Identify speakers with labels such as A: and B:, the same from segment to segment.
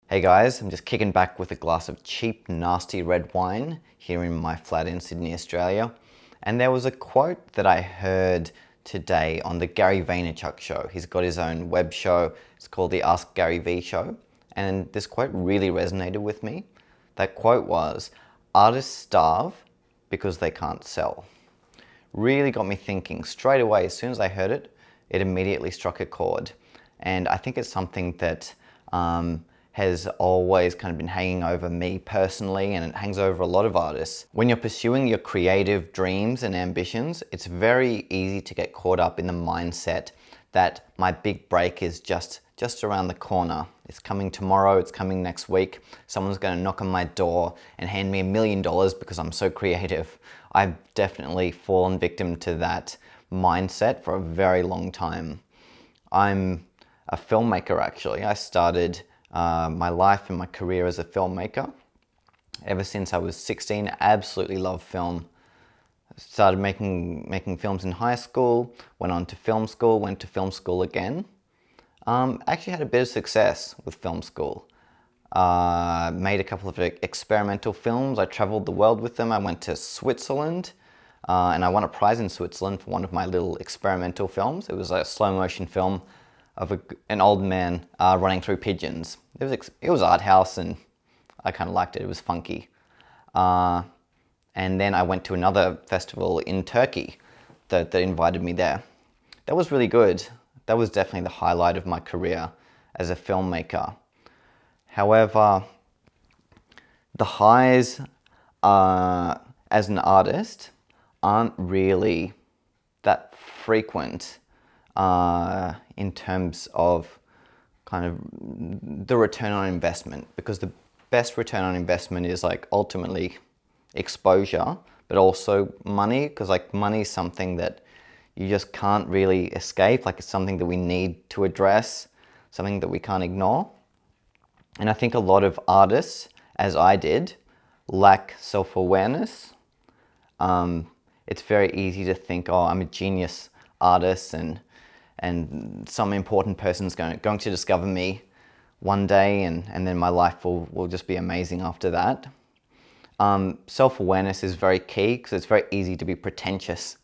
A: Hey guys, I'm just kicking back with a glass of cheap, nasty red wine here in my flat in Sydney, Australia. And there was a quote that I heard today on the Gary Vaynerchuk show. He's got his own web show. It's called the Ask Gary V show. And this quote really resonated with me. That quote was, "Artists starve because they can't sell." Really got me thinking straight away. As soon as I heard it, it immediately struck a chord. And I think it's something that has always kind of been hanging over me personally, and it hangs over a lot of artists. When you're pursuing your creative dreams and ambitions, it's very easy to get caught up in the mindset that my big break is just around the corner. It's coming tomorrow, it's coming next week. Someone's gonna knock on my door and hand me $1 million because I'm so creative. I've definitely fallen victim to that mindset for a very long time. I'm a filmmaker actually. I started my life and my career as a filmmaker. Ever since I was 16, I absolutely love film. Started making films in high school, went on to film school, went to film school again. Actually had a bit of success with film school. Made a couple of experimental films. I traveled the world with them. I went to Switzerland and I won a prize in Switzerland for one of my little experimental films. It was a slow motion film of an old man running through pigeons. It was art house and I kind of liked it. It was funky. And then I went to another festival in Turkey that invited me there. That was really good. That was definitely the highlight of my career as a filmmaker. However, the highs as an artist aren't really that frequent in terms of kind of the return on investment, because the best return on investment is like ultimately exposure, but also money, because like money is something that you just can't really escape. Like it's something that we need to address, something that we can't ignore. And I think a lot of artists, as I did, lack self-awareness. It's very easy to think, oh, I'm a genius artist and some important person's going to discover me one day and then my life will just be amazing after that. Self-awareness is very key because it's very easy to be pretentious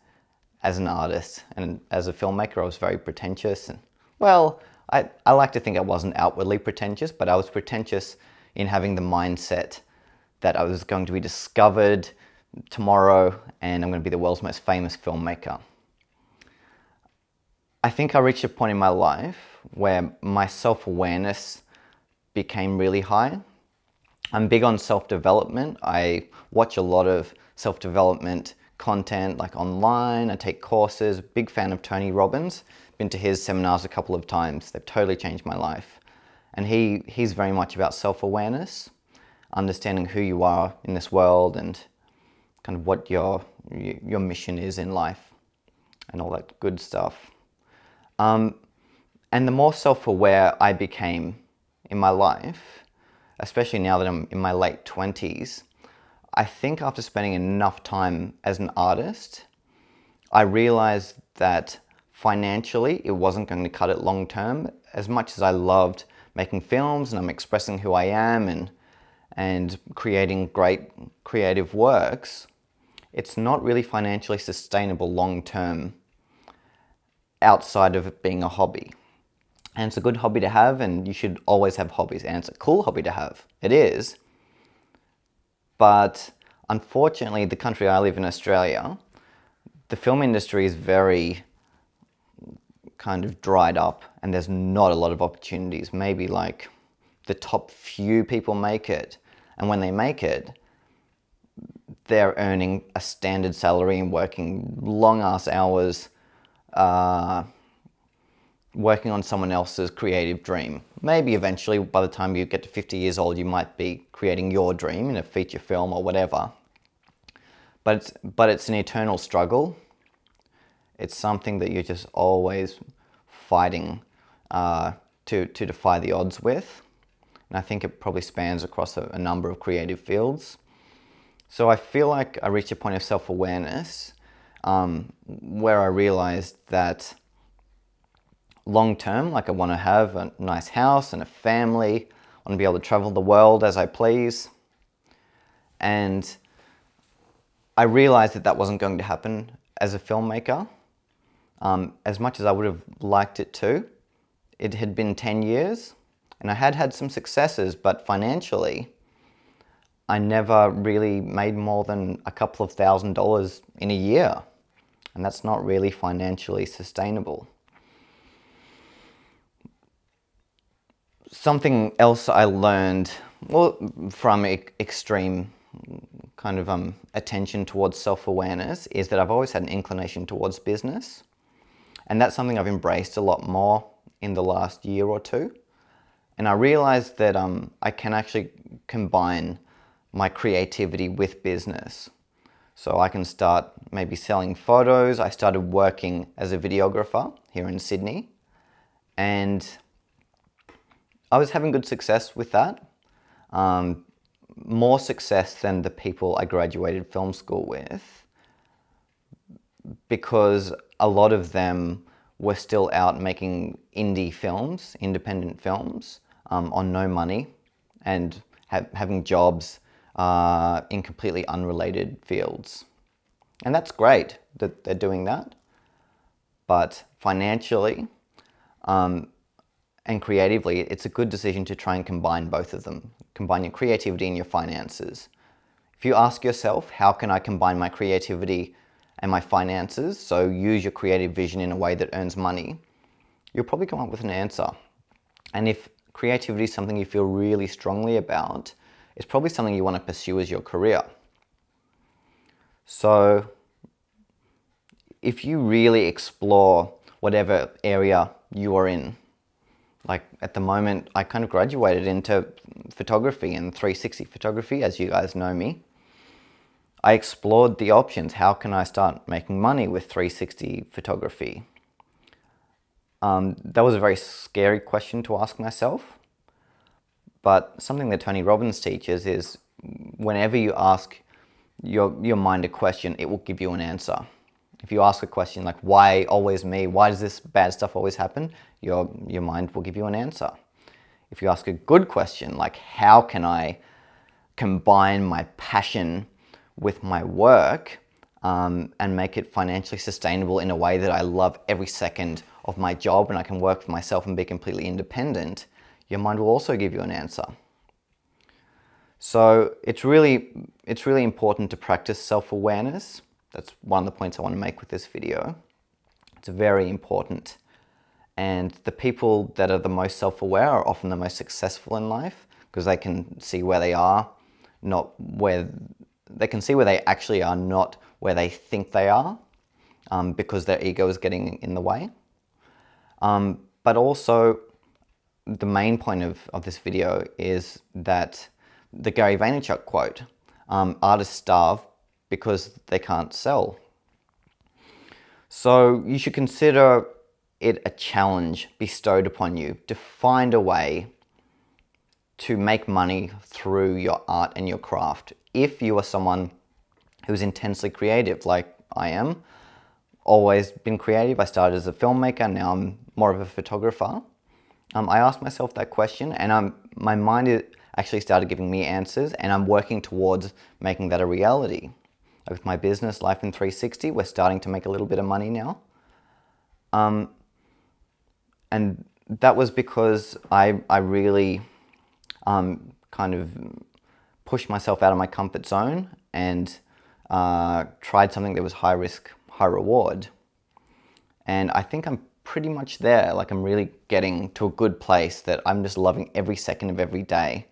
A: as an artist, and as a filmmaker I was very pretentious. And well, I like to think I wasn't outwardly pretentious, but I was pretentious in having the mindset that I was going to be discovered tomorrow and I'm going to be the world's most famous filmmaker. I think I reached a point in my life where my self-awareness became really high. I'm big on self-development. I watch a lot of self-development content like online. I take courses. Big fan of Tony Robbins. Been to his seminars a couple of times. They've totally changed my life. And he's very much about self-awareness, understanding who you are in this world and kind of what your mission is in life and all that good stuff. And the more self-aware I became in my life, especially now that I'm in my late 20s, I think after spending enough time as an artist, I realized that financially it wasn't going to cut it long term. As much as I loved making films and I'm expressing who I am and creating great creative works, it's not really financially sustainable long term outside of it being a hobby. And it's a good hobby to have, and you should always have hobbies, and it's a cool hobby to have. It is. But unfortunately, the country I live in, Australia, the film industry is very kind of dried up and there's not a lot of opportunities. Maybe like the top few people make it. And when they make it, they're earning a standard salary and working long ass hours, working on someone else's creative dream. Maybe eventually, by the time you get to 50 years old, you might be creating your dream in a feature film or whatever. But it's an eternal struggle. It's something that you're just always fighting to defy the odds with. And I think it probably spans across a number of creative fields. So I feel like I reached a point of self-awareness where I realized that long term, like I want to have a nice house and a family, I want to be able to travel the world as I please. And I realized that that wasn't going to happen as a filmmaker. As much as I would have liked it to. It had been 10 years and I had had some successes, but financially, I never really made more than a couple of $1,000s in a year. And that's not really financially sustainable. Something else I learned, well, from extreme kind of attention towards self-awareness is that I've always had an inclination towards business. And that's something I've embraced a lot more in the last year or two. And I realized that I can actually combine my creativity with business. So I can start maybe selling photos. I started working as a videographer here in Sydney. And I was having good success with that. More success than the people I graduated film school with, because a lot of them were still out making indie films, independent films, on no money and having jobs in completely unrelated fields. And that's great that they're doing that. But financially and creatively, it's a good decision to try and combine both of them. Combine your creativity and your finances. If you ask yourself, how can I combine my creativity and my finances, so use your creative vision in a way that earns money, you'll probably come up with an answer. And if creativity is something you feel really strongly about, it's probably something you want to pursue as your career. So if you really explore whatever area you are in, like at the moment, I kind of graduated into photography and 360 photography, as you guys know me. I explored the options. How can I start making money with 360 photography? That was a very scary question to ask myself. But something that Tony Robbins teaches is whenever you ask your mind a question, it will give you an answer. If you ask a question like, why always me? Why does this bad stuff always happen? Your mind will give you an answer. If you ask a good question like, how can I combine my passion with my work and make it financially sustainable in a way that I love every second of my job and I can work for myself and be completely independent, your mind will also give you an answer. So it's really important to practice self-awareness. That's one of the points I want to make with this video. It's very important. And the people that are the most self-aware are often the most successful in life because they can see where they are, not where they can see where they actually are, not where they think they are, because their ego is getting in the way. But also, the main point of this video is that the Gary Vaynerchuk quote, artists starve because they can't sell. So you should consider it a challenge bestowed upon you to find a way to make money through your art and your craft. If you are someone who's intensely creative, like I am, always been creative. I started as a filmmaker, now I'm more of a photographer. I asked myself that question and my mind actually started giving me answers, and I'm working towards making that a reality. With my business, Life in 360, we're starting to make a little bit of money now. And that was because I really kind of pushed myself out of my comfort zone and tried something that was high risk, high reward. And I think I'm pretty much there. Like, I'm really getting to a good place that I'm just loving every second of every day.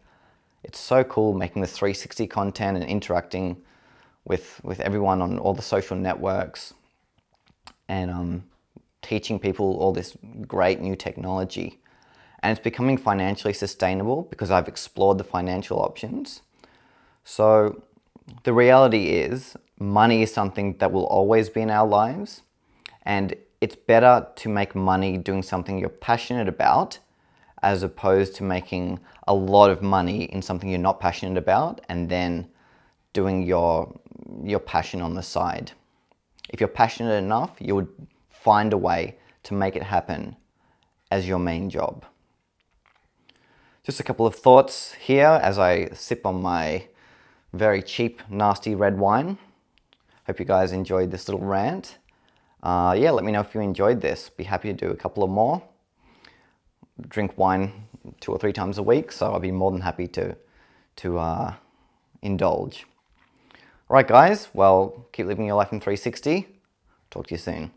A: It's so cool making this 360 content and interacting with everyone on all the social networks and teaching people all this great new technology. And it's becoming financially sustainable because I've explored the financial options. So the reality is, money is something that will always be in our lives, and it's better to make money doing something you're passionate about as opposed to making a lot of money in something you're not passionate about and then doing your passion on the side. If you're passionate enough, you would find a way to make it happen as your main job. Just a couple of thoughts here as I sip on my very cheap, nasty red wine. Hope you guys enjoyed this little rant. Yeah, let me know if you enjoyed this. Be happy to do a couple of more. Drink wine 2 or 3 times a week, so I'll be more than happy to indulge. Alright guys, well, keep living your life in 360. Talk to you soon.